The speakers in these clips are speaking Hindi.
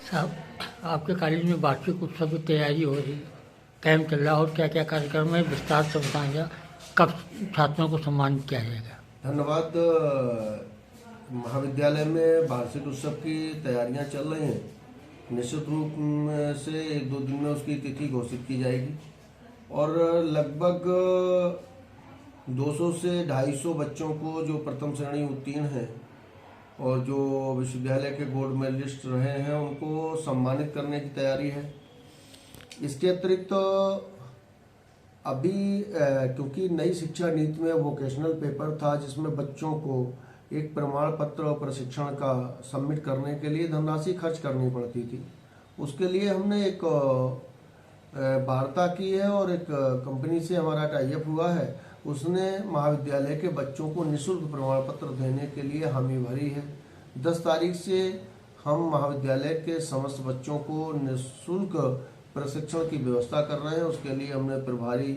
साहब, आपके कॉलेज में वार्षिक उत्सव की तैयारी हो रही है, कैंप चल रहा है और क्या क्या कार्यक्रम है, विस्तार से बताएंगे। कब छात्रों को सम्मानित किया जाएगा? धन्यवाद। महाविद्यालय में वार्षिक उत्सव की तैयारियां चल रही हैं। निश्चित रूप से एक दो दिन में उसकी तिथि घोषित की जाएगी और लगभग 200 से 250 बच्चों को जो प्रथम श्रेणी उत्तीर्ण हैं और जो विश्वविद्यालय के गोल्ड मेडलिस्ट रहे हैं उनको सम्मानित करने की तैयारी है। इसके अतिरिक्त अभी क्योंकि नई शिक्षा नीति में वोकेशनल पेपर था जिसमें बच्चों को एक प्रमाण पत्र और प्रशिक्षण का सबमिट करने के लिए धनराशि खर्च करनी पड़ती थी। उसके लिए हमने एक वार्ता की है और एक कंपनी से हमारा टाई अप हुआ है। उसने महाविद्यालय के बच्चों को निःशुल्क प्रमाण पत्र देने के लिए हामी भरी है। 10 तारीख से हम महाविद्यालय के समस्त बच्चों को निःशुल्क प्रशिक्षण की व्यवस्था कर रहे हैं। उसके लिए हमने प्रभारी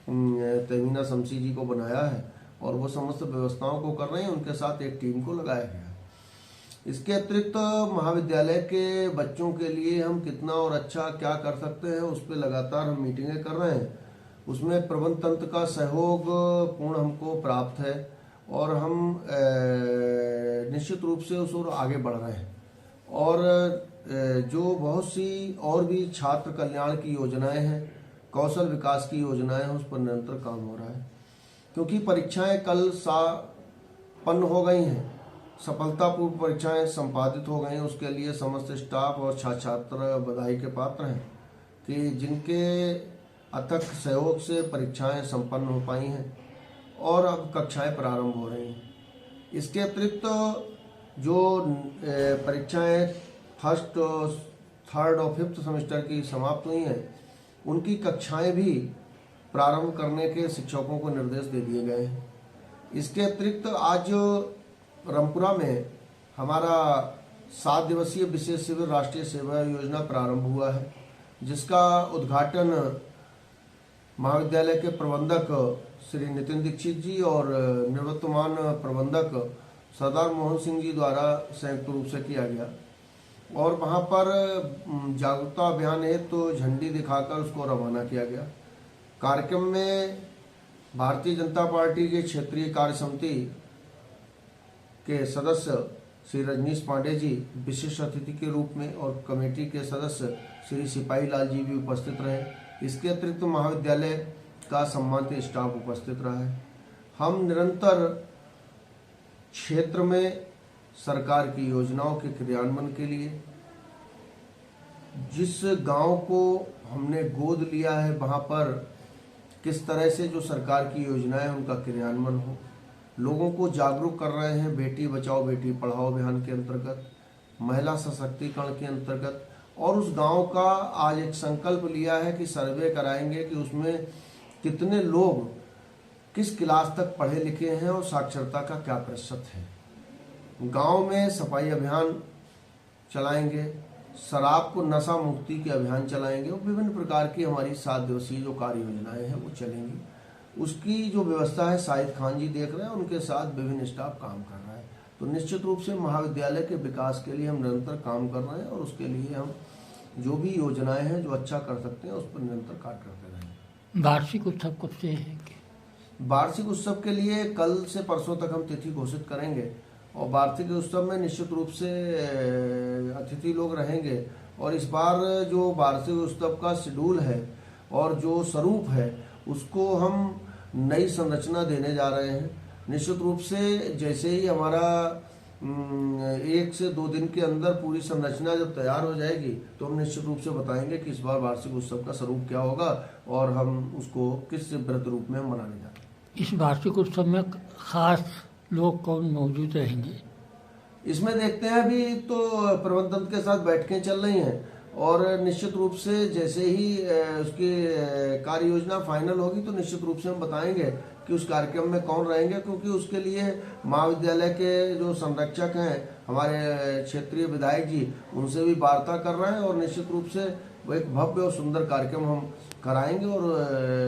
तमीना शमसी जी को बनाया है और वो समस्त व्यवस्थाओं को कर रहे हैं। उनके साथ एक टीम को लगाया गया है। इसके अतिरिक्त महाविद्यालय के बच्चों के लिए हम कितना और अच्छा क्या कर सकते हैं उस पर लगातार हम मीटिंगें कर रहे हैं। उसमें प्रबंध तंत्र का सहयोग पूर्ण हमको प्राप्त है और हम निश्चित रूप से उस ओर आगे बढ़ रहे हैं। और जो बहुत सी और भी छात्र कल्याण की योजनाएं हैं, कौशल विकास की योजनाएं हैं, उस पर निरंतर काम हो रहा है। क्योंकि परीक्षाएं कल संपन्न हो गई हैं, सफलतापूर्व परीक्षाएं संपादित हो गई हैं, उसके लिए समस्त स्टाफ और छात्र बधाई के पात्र हैं कि जिनके अथक सहयोग से परीक्षाएं संपन्न हो पाई हैं और अब कक्षाएं प्रारंभ हो रही हैं। इसके अतिरिक्त जो परीक्षाएं फर्स्ट, थर्ड और फिफ्थ सेमेस्टर की समाप्त हुई हैं उनकी कक्षाएं भी प्रारंभ करने के शिक्षकों को निर्देश दे दिए गए हैं। इसके अतिरिक्त आज रामपुरा में हमारा 7 दिवसीय विशेष शिविर राष्ट्रीय सेवा योजना प्रारंभ हुआ है, जिसका उद्घाटन महाविद्यालय के प्रबंधक श्री नितिन दीक्षित जी और निवर्तमान प्रबंधक सरदार मोहन सिंह जी द्वारा संयुक्त रूप से किया गया और वहां पर जागरूकता अभियान हेतु तो झंडी दिखाकर उसको रवाना किया गया। कार्यक्रम में भारतीय जनता पार्टी के क्षेत्रीय कार्य समिति के सदस्य श्री रजनीश पांडे जी विशिष्ट अतिथि के रूप में और कमेटी के सदस्य श्री सिपाही लाल जी भी उपस्थित रहे। इसके अतिरिक्त महाविद्यालय का सम्मानित स्टाफ उपस्थित रहा है। हम निरंतर क्षेत्र में सरकार की योजनाओं के क्रियान्वयन के लिए जिस गांव को हमने गोद लिया है वहां पर किस तरह से जो सरकार की योजनाएं उनका क्रियान्वयन हो, लोगों को जागरूक कर रहे हैं। बेटी बचाओ बेटी पढ़ाओ अभियान के अंतर्गत, महिला सशक्तिकरण के अंतर्गत, और उस गांव का आज एक संकल्प लिया है कि सर्वे कराएंगे कि उसमें कितने लोग किस क्लास तक पढ़े लिखे हैं और साक्षरता का क्या प्रतिशत है। गांव में सफाई अभियान चलाएंगे, शराब को नशा मुक्ति के अभियान चलाएंगे और विभिन्न प्रकार की हमारी 7 दिवसीय जो कार्य योजनाएं हैं वो चलेंगी। उसकी जो व्यवस्था है शाहिद खान जी देख रहे हैं, उनके साथ विभिन्न स्टाफ काम कर रहा है। तो निश्चित रूप से महाविद्यालय के विकास के लिए हम निरंतर काम कर रहे हैं और उसके लिए हम जो भी योजनाएं हैं जो अच्छा कर सकते हैं उस पर निरंतर कार्य करते रहेंगे। वार्षिक उत्सव कब से है? वार्षिक उत्सव के लिए कल से परसों तक हम तिथि घोषित करेंगे और वार्षिक उत्सव में निश्चित रूप से अतिथि लोग रहेंगे। और इस बार जो वार्षिक उत्सव का शेड्यूल है और जो स्वरूप है उसको हम नई संरचना देने जा रहे हैं। निश्चित रूप से जैसे ही हमारा 1 से 2 दिन के अंदर पूरी संरचना जब तैयार हो जाएगी तो हम निश्चित रूप से बताएंगे कि इस बार वार्षिक उत्सव का स्वरूप क्या होगा और हम उसको किस व्रत रूप में मनाने जा रहे हैं। इस वार्षिक उत्सव में खास लोग कौन मौजूद रहेंगे? इसमें देखते हैं। अभी तो प्रबंधन के साथ बैठकें चल रही हैं और निश्चित रूप से जैसे ही उसकी कार्य योजना फाइनल होगी तो निश्चित रूप से हम बताएंगे कि उस कार्यक्रम में कौन रहेंगे, क्योंकि उसके लिए महाविद्यालय के जो संरक्षक हैं हमारे क्षेत्रीय विधायक जी उनसे भी वार्ता कर रहे हैं और निश्चित रूप से वो एक भव्य और सुंदर कार्यक्रम हम कराएंगे। और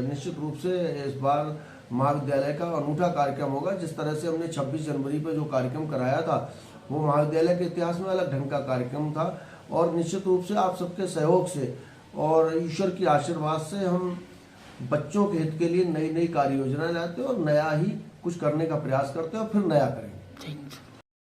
निश्चित रूप से इस बार महाविद्यालय का अनूठा कार्यक्रम होगा। जिस तरह से हमने 26 जनवरी पर जो कार्यक्रम कराया था वो महाविद्यालय के इतिहास में अलग ढंग का कार्यक्रम था और निश्चित रूप से आप सबके सहयोग से और ईश्वर की आशीर्वाद से हम बच्चों के हित के लिए नई नई कार्य योजनाएं लाते हैं और नया ही कुछ करने का प्रयास करते हैं और फिर नया करेंगे। Thank you.